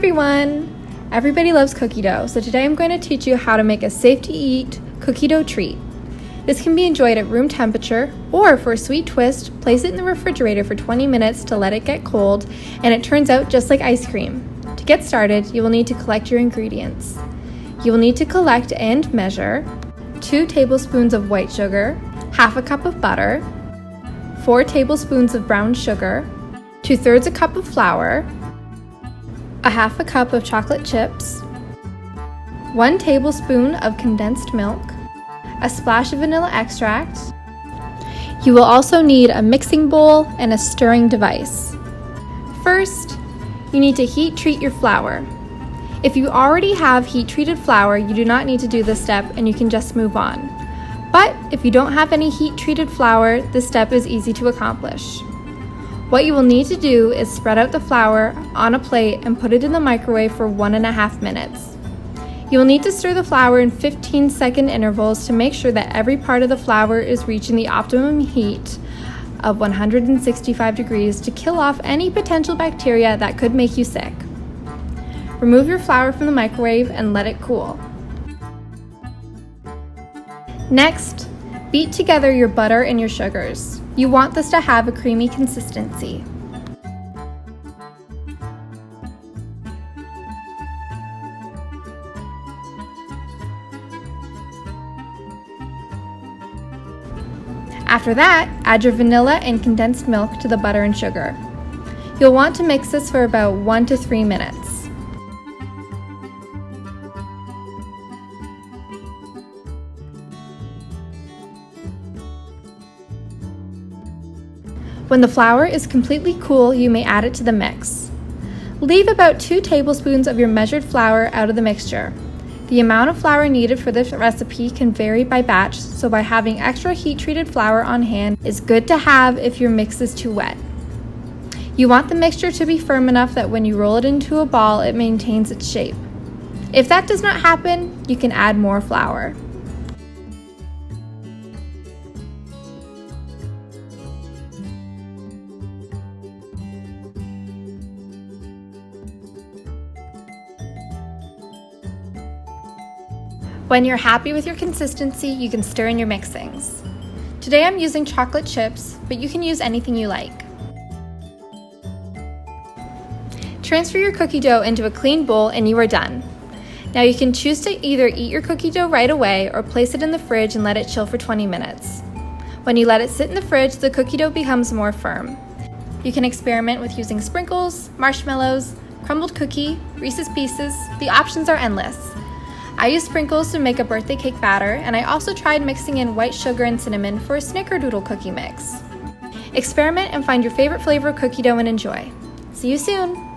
everyone! Everybody loves cookie dough, so today I'm going to teach you how to make a safe-to-eat cookie dough treat. This can be enjoyed at room temperature, or for a sweet twist, place it in the refrigerator for 20 minutes to let it get cold, and it turns out just like ice cream. To get started, you will need to collect your ingredients. You will need to collect and measure 2 tablespoons of white sugar, half a cup of butter, 4 tablespoons of brown sugar, 2/3 a cup of flour, a half a cup of chocolate chips, 1 tablespoon of condensed milk, a splash of vanilla extract. You will also need a mixing bowl and a stirring device. First, you need to heat treat your flour. If you already have heat treated flour, you do not need to do this step and you can just move on. But if you don't have any heat treated flour, this step is easy to accomplish. What you will need to do is spread out the flour on a plate and put it in the microwave for 1.5 minutes. You will need to stir the flour in 15-second intervals to make sure that every part of the flour is reaching the optimum heat of 165 degrees to kill off any potential bacteria that could make you sick. Remove your flour from the microwave and let it cool. Next, beat together your butter and your sugars. You want this to have a creamy consistency. After that, add your vanilla and condensed milk to the butter and sugar. You'll want to mix this for about 1 to 3 minutes. When the flour is completely cool, you may add it to the mix. Leave about 2 tablespoons of your measured flour out of the mixture. The amount of flour needed for this recipe can vary by batch, so by having extra heat-treated flour on hand is good to have if your mix is too wet. You want the mixture to be firm enough that when you roll it into a ball, it maintains its shape. If that does not happen, you can add more flour. When you're happy with your consistency, you can stir in your mixings. Today I'm using chocolate chips, but you can use anything you like. Transfer your cookie dough into a clean bowl and you are done. Now you can choose to either eat your cookie dough right away or place it in the fridge and let it chill for 20 minutes. When you let it sit in the fridge, the cookie dough becomes more firm. You can experiment with using sprinkles, marshmallows, crumbled cookie, Reese's Pieces. The options are endless. I use sprinkles to make a birthday cake batter, and I also tried mixing in white sugar and cinnamon for a snickerdoodle cookie mix. Experiment and find your favorite flavor of cookie dough and enjoy. See you soon!